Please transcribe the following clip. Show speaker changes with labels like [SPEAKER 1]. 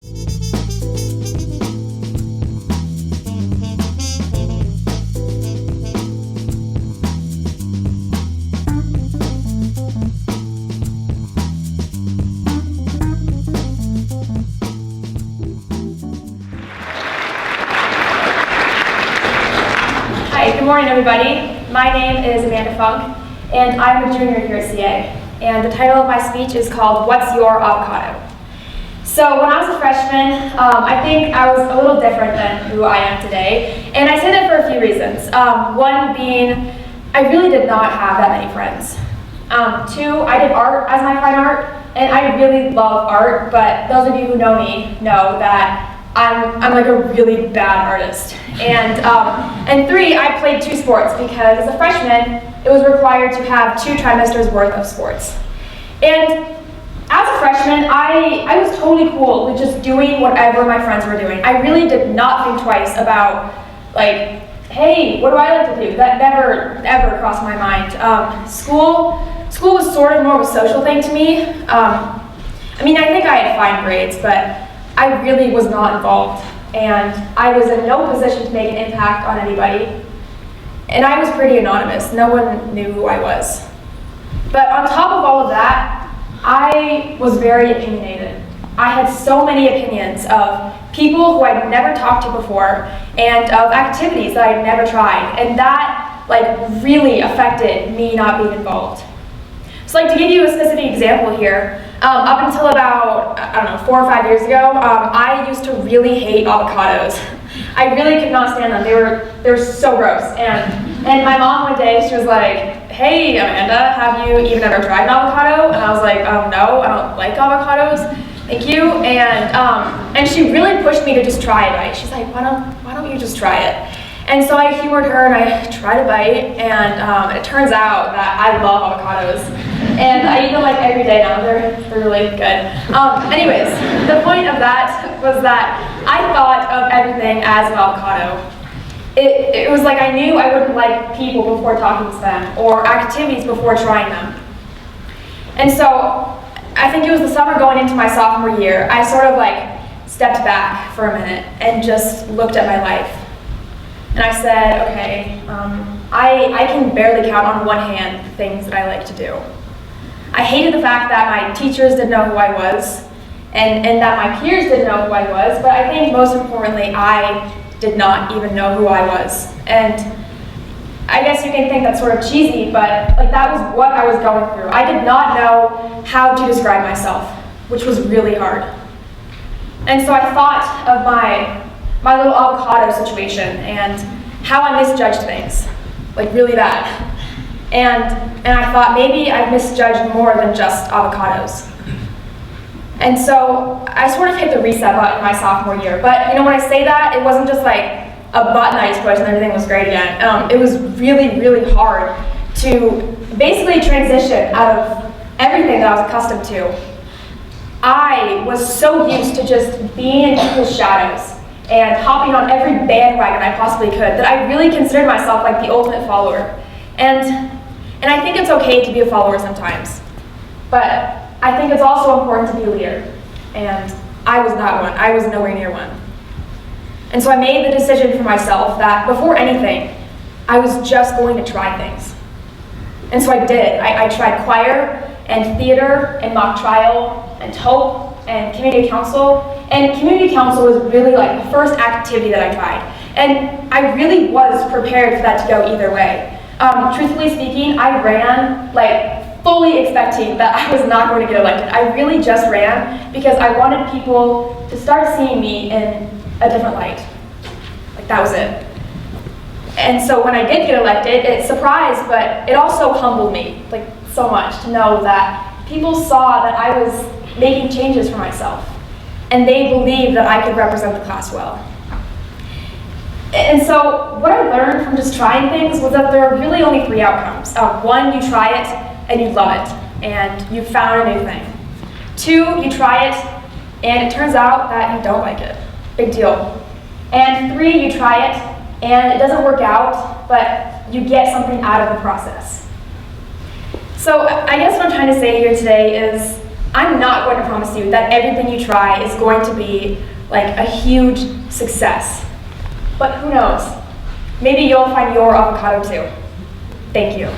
[SPEAKER 1] Hi, good morning everybody. My name is Amanda Funk, and I'm a junior here at CA. And the title of my speech is called, What's Your Avocado? So when I was a freshman, I think I was a little different than who I am today. And I say that for a few reasons. One being, I really did not have that many friends. Two, I did art as my fine art, and I really love art, but those of you who know me know that I'm like a really bad artist. And three, I played 2 sports because as a freshman, it was required to have 2 trimesters worth of sports. And as a freshman, I was totally cool with just doing whatever my friends were doing. I really did not think twice about, like, hey, what do I like to do? That never, ever crossed my mind. School was sort of more of a social thing to me. I mean, I think I had fine grades, but I really was not involved. And I was in no position to make an impact on anybody. And I was pretty anonymous. No one knew who I was. But on top of all of that, I was very opinionated. I had so many opinions of people who I'd never talked to before and of activities that I'd never tried. And that really affected me not being involved. So to give you a specific example here, up until about, 4 or 5 years ago, I used to really hate avocados. I really could not stand them. They were so gross. And my mom one day, she was like, hey Amanda, have you even ever tried an avocado? And I was like, no, I don't like avocados, thank you. And she really pushed me to just try a bite. She's like, why don't you just try it? And so I humored her and I tried a bite, and it turns out that I love avocados. And I eat them every day now. They're really good. Anyways, the point of that was that I thought of everything as an avocado. It was like I knew I wouldn't like people before talking to them, or activities before trying them. And so I think it was the summer going into my sophomore year, I sort of stepped back for a minute and just looked at my life. And I said, okay, I can barely count on one hand the things that I like to do. I hated the fact that my teachers didn't know who I was, and that my peers didn't know who I was, but I think most importantly, I did not even know who I was. And I guess you can think that's sort of cheesy, but that was what I was going through. I did not know how to describe myself, which was really hard. And so I thought of my little avocado situation and how I misjudged things, really bad. And I thought maybe I misjudged more than just avocados. And so I sort of hit the reset button my sophomore year. But when I say that, it wasn't just a button I just pushed and everything was great again. It was really, really hard to basically transition out of everything that I was accustomed to. I was so used to just being in people's shadows and hopping on every bandwagon I possibly could that I really considered myself the ultimate follower. And I think it's okay to be a follower sometimes, but I think it's also important to be a leader. And I was not one. I was nowhere near one. And so I made the decision for myself that before anything, I was just going to try things. And so I did. I tried choir and theater and mock trial and TOEP and community council. And community council was really the first activity that I tried. And I really was prepared for that to go either way. Truthfully speaking, I ran fully expecting that I was not going to get elected. I really just ran because I wanted people to start seeing me in a different light. That was it. And so when I did get elected, it surprised, but it also humbled me so much to know that people saw that I was making changes for myself, and they believed that I could represent the class well. And so what I learned from just trying things was that there are really only 3 outcomes. 1, you try it and you love it and you found a new thing. 2, you try it and it turns out that you don't like it. Big deal. And 3, you try it and it doesn't work out, but you get something out of the process. So I guess what I'm trying to say here today is I'm not going to promise you that everything you try is going to be like a huge success. But who knows? Maybe you'll find your avocado too. Thank you.